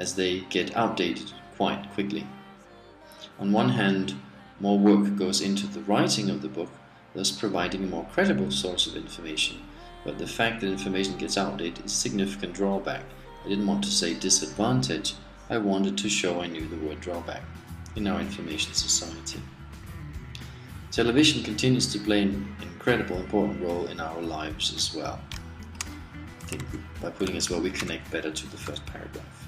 as they get outdated quite quickly. On one hand, more work goes into the writing of the book, thus providing a more credible source of information, but the fact that information gets outdated is a significant drawback. I didn't want to say disadvantage, I wanted to show I knew the word drawback in our information society. Television continues to play an incredible important role in our lives as well. I think by putting as well we connect better to the first paragraph.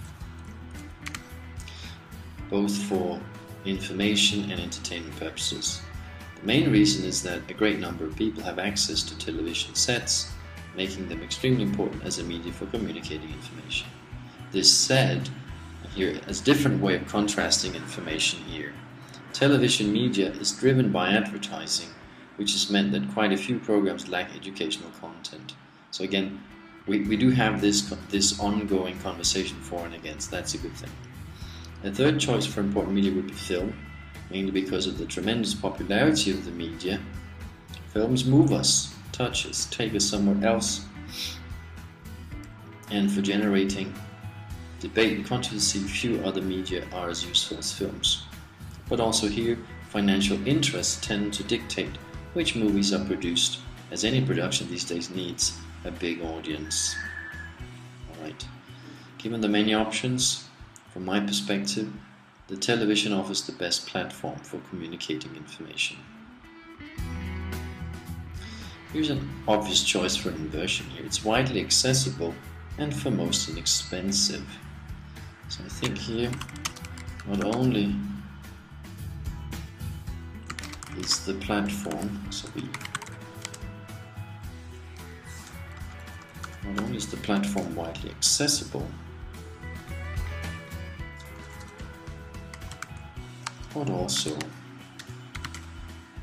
Both for information and entertainment purposes. The main reason is that a great number of people have access to television sets, making them extremely important as a media for communicating information. This said, here as a different way of contrasting information here. Television media is driven by advertising, which has meant that quite a few programs lack educational content. So again, we do have this ongoing conversation for and against. That's a good thing. A third choice for important media would be film, mainly because of the tremendous popularity of the media. Films move us, touch us, take us somewhere else, and for generating debate and controversy, few other media are as useful as films. But also here, financial interests tend to dictate which movies are produced, as any production these days needs a big audience. Alright, given the many options, from my perspective, the television offers the best platform for communicating information. Here's an obvious choice for an inversion here. It's widely accessible and for most inexpensive. So I think here, not only is the platform, not only is the platform widely accessible, but also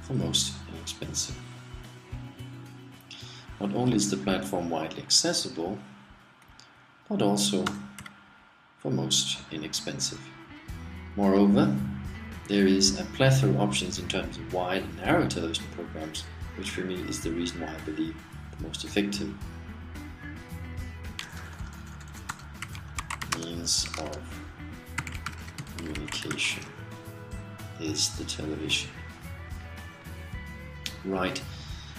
for most inexpensive. Not only is the platform widely accessible, but also for most inexpensive. Moreover, there is a plethora of options in terms of wide and narrow television programs, which for me is the reason why I believe the most effective means of communication is the television. Right,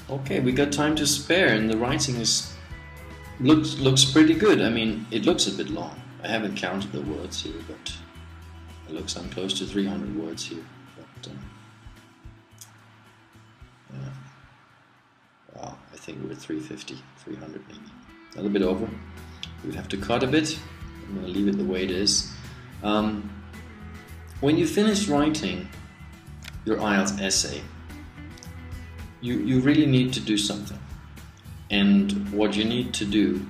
okay, we got time to spare and the writing looks pretty good. I mean, it looks a bit long. I haven't counted the words here, but it looks I'm close to 300 words here. But yeah. Well, I think we're at 350, 300 maybe. A little bit over. We'd have to cut a bit. I'm going to leave it the way it is. When you finish writing your IELTS essay, you really need to do something. And what you need to do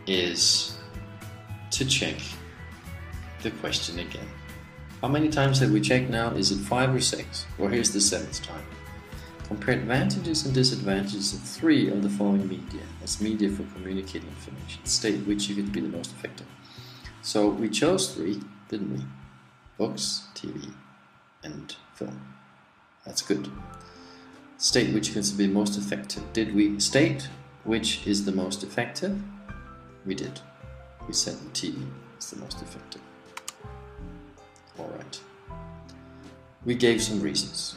is to check the question again. How many times have we checked now? Is it 5 or 6? Or here's the 7th time. Compare advantages and disadvantages of 3 of the following media as media for communicating information. State which you could be the most effective. So we chose 3, didn't we? Books, TV, and film. That's good. State which you consider to be most effective. Did we state which is the most effective? We did. We said the TV is the most effective. Alright. We gave some reasons.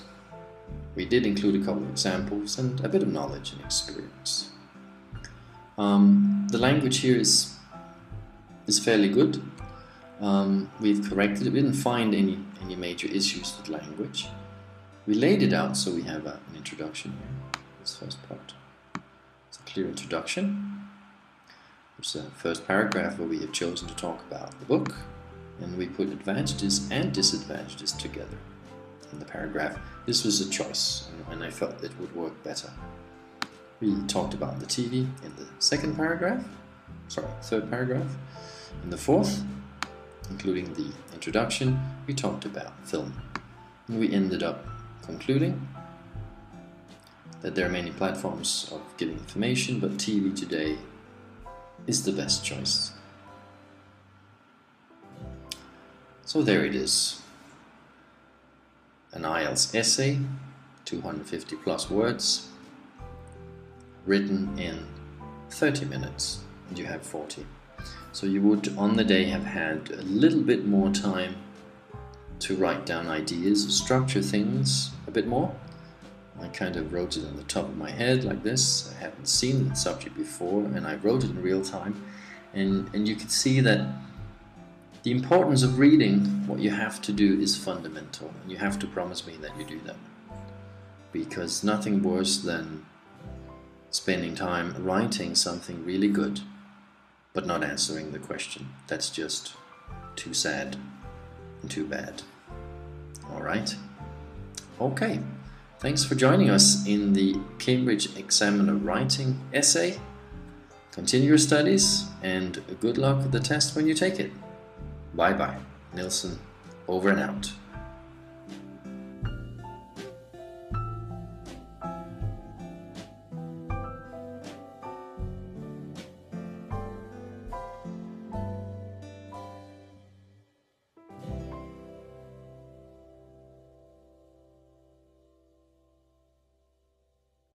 We did include a couple of examples and a bit of knowledge and experience. The language here is fairly good. We've corrected it. We didn't find any major issues with language. We laid it out so we have an introduction here. This first part. It's a clear introduction. There's a first paragraph where we have chosen to talk about the book, and we put advantages and disadvantages together in the paragraph. This was a choice, and I felt it would work better. We talked about the TV in the third paragraph. In the fourth, including the introduction, we talked about film. And we ended up concluding that there are many platforms of giving information, but TV today is the best choice. So there it is. An IELTS essay, 250 plus words, written in 30 minutes, and you have 40. So you would on the day have had a little bit more time to write down ideas, structure things a bit more. I kind of wrote it on the top of my head like this. I hadn't seen the subject before, and I wrote it in real time. And you can see that the importance of reading what you have to do is fundamental. And you have to promise me that you do that. Because nothing worse than spending time writing something really good, but not answering the question. That's just too sad and too bad. Alright? Okay. Thanks for joining us in the Cambridge Examiner Writing Essay. Continue your studies and good luck with the test when you take it. Bye bye. Nielsen, over and out.